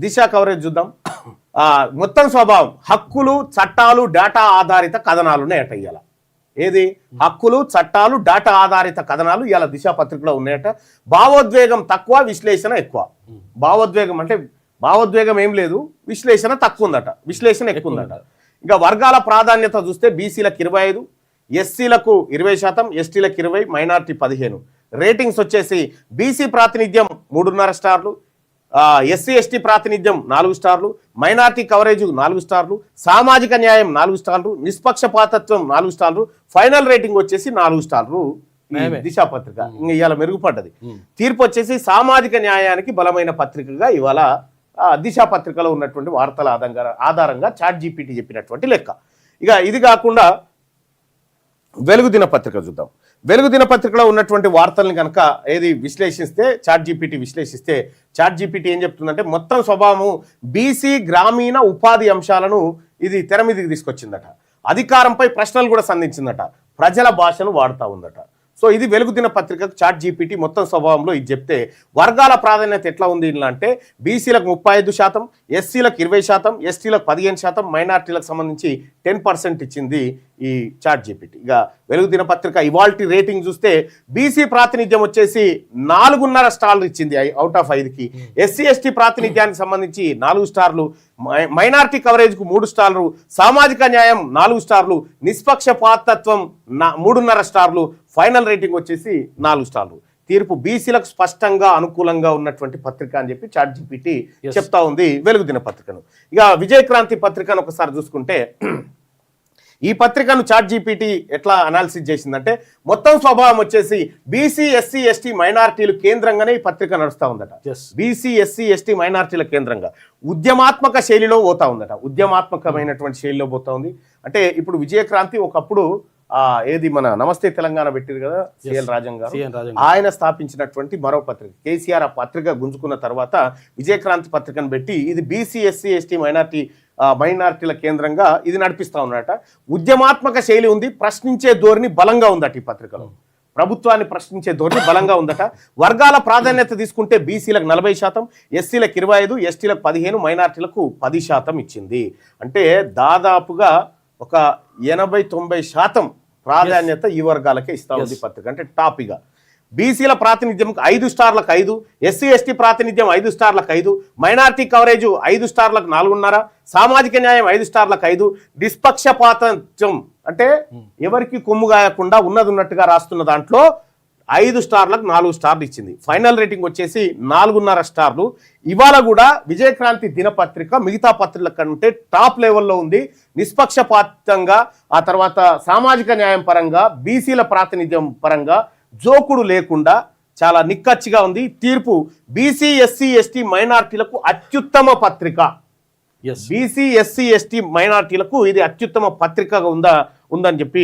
దిశ coverage చూద్దాం. మొత్తం స్వభావం హక్కులు చట్టాలు డేటా ఆధారిత కథనాలు ఉన్నాయట. ఇవాళ ఏది హక్కులు చట్టాలు డేటా ఆధారిత కథనాలు ఇవాళ దిశ పత్రికలో ఉన్నాయట. భావోద్వేగం తక్కువ విశ్లేషణ ఎక్కువ. భావోద్వేగం అంటే భావోద్వేగం ఏం లేదు, విశ్లేషణ తక్కువ ఉందట, విశ్లేషణ ఎక్కువ ఉందట. ఇంకా వర్గాల ప్రాధాన్యత చూస్తే బీసీలకు 25, ఎస్సీలకు 20%, ఎస్టీలకు 20, మైనార్టీ 15. రేటింగ్స్ వచ్చేసి బీసీ ప్రాతినిధ్యం 3.5 స్టార్లు, ఎస్సీ ఎస్టీ ప్రాతినిధ్యం 4 స్టార్లు, మైనార్టీ కవరేజ్ 4 స్టార్లు, సామాజిక న్యాయం 4 స్టార్లు, నిష్పక్షపాతత్వం 4 స్టార్లు, ఫైనల్ రేటింగ్ వచ్చేసి 4 స్టార్లు. దిశా పత్రిక ఇంకా ఇవాళ మెరుగుపడ్డది. తీర్పు వచ్చేసి సామాజిక న్యాయానికి బలమైన పత్రికగా ఇవాళ దిశా పత్రికలో ఉన్నటువంటి వార్తల ఆధారంగా ChatGPT చెప్పినటువంటి లెక్క. ఇక ఇది కాకుండా వెలుగు దినపత్రిక చూద్దాం. వెలుగు దినపత్రికలో ఉన్నటువంటి వార్తల్ని కనుక విశ్లేషిస్తే ChatGPT విశ్లేషిస్తే ChatGPT ఏం చెప్తుందంటే మొత్తం స్వభావము బీసీ గ్రామీణ ఉపాధి అంశాలను ఇది తెర మీదకి తీసుకొచ్చిందట. అధికారంపై ప్రశ్నలు కూడా సంధించిందట. ప్రజల భాషను వాడుతూ ఉందట. సో ఇది వెలుగు దినపత్రికకు ChatGPT మొత్తం స్వభావంలో ఇది చెప్తే వర్గాల ప్రాధాన్యత ఎట్లా ఉంది ఇలా అంటే బీసీలకు 35%, ఎస్సీలకు 20%, ఎస్టీలకు 15%, మైనార్టీలకు సంబంధించి 10% ఇచ్చింది ఈ ChatGPT. ఇక వెలుగు దినపత్రిక ఇవాల్టి రేటింగ్ చూస్తే బీసీ ప్రాతినిధ్యం వచ్చేసి 4.5 స్టార్లు ఇచ్చింది అవుట్ ఆఫ్ 5కి. ఎస్సీ ఎస్టీ ప్రాతినిధ్యానికి సంబంధించి 4 స్టార్లు, మైనార్టీ కవరేజ్కు 3 స్టార్లు, సామాజిక న్యాయం 4 స్టార్లు, నిష్పక్షపాతత్వం 3.5 స్టార్లు, ఫైనల్ రేటింగ్ వచ్చేసి 4 స్టార్లు. తీర్పు బీసీలకు స్పష్టంగా అనుకూలంగా ఉన్నటువంటి పత్రిక అని చెప్పి ChatGPT చెప్తా ఉంది వెలుగు దినపత్రికను. ఇక విజయక్రాంతి పత్రికను ఒకసారి చూసుకుంటే ఈ పత్రికను ChatGPT ఎట్లా అనాలిసిస్ చేసిందంటే మొత్తం స్వభావం వచ్చేసి బీసీ ఎస్సీ ఎస్టీ మైనార్టీలు కేంద్రంగానే ఈ పత్రిక నడుస్తూ ఉందట. బీసీ ఎస్సీ ఎస్టీ మైనార్టీల కేంద్రంగా ఉద్యమాత్మక శైలిలో పోతా ఉందట. ఉద్యమాత్మకమైనటువంటి శైలిలో పోతా ఉంది. అంటే ఇప్పుడు విజయక్రాంతి ఒకప్పుడు మన నమస్తే తెలంగాణ పెట్టిరు కదా సిఎల్ రాజన్ గారు, ఆయన స్థాపించినటువంటి మరో పత్రిక. కేసీఆర్ ఆ పత్రిక గుంజుకున్న తర్వాత విజయక్రాంతి పత్రికను పెట్టి ఇది బీసీ ఎస్సీ ఎస్టీ మైనార్టీల కేంద్రంగా ఇది నడిపిస్తా ఉన్నట. ఉద్యమాత్మక శైలి ఉంది, ప్రశ్నించే ధోరణి బలంగా ఉందట ఈ పత్రికలో. ప్రభుత్వాన్ని ప్రశ్నించే ధోరణి బలంగా ఉందట. వర్గాల ప్రాధాన్యత తీసుకుంటే బీసీలకు 40%, ఎస్సీలకు 25, ఎస్టీలకు 15, మైనార్టీలకు 10% ఇచ్చింది. అంటే దాదాపుగా ఒక 80-90% ప్రాధాన్యత ఈ వర్గాలకే ఇస్తా ఉంది పత్రిక. అంటే టాపిగా బీసీల ప్రాతినిధ్యం 5 స్టార్లకు 5, ఎస్సీ ఎస్టీ ప్రాతినిధ్యం 5 స్టార్లకు 5, మైనార్టీ కవరేజ్ 5 స్టార్లకు 4.5, సామాజిక న్యాయం 5 స్టార్లకు 5, నిష్పక్షపాతం అంటే ఎవరికి కొమ్ము గాయకుండా ఉన్నట్టుగా రాస్తున్న దాంట్లో 5 స్టార్లకు 4 స్టార్లు ఇచ్చింది. ఫైనల్ రేటింగ్ వచ్చేసి 4.5 స్టార్లు. ఇవాళ కూడా విజయక్రాంతి దినపత్రిక మిగతా పత్రికల కంటే టాప్ లెవెల్లో ఉంది. నిష్పక్షపాతంగా, ఆ తర్వాత సామాజిక న్యాయం పరంగా, బీసీల ప్రాతినిధ్యం పరంగా జోకుడు లేకుండా చాలా నిక్కచ్చిగా ఉంది. తీర్పు బీసీ ఎస్సీ ఎస్టీ మైనార్టీలకు అత్యుత్తమ పత్రిక. బీసీ ఎస్సీ ఎస్టీ మైనార్టీలకు ఇది అత్యుత్తమ పత్రికగా ఉందని చెప్పి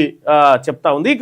చెప్తా ఉంది.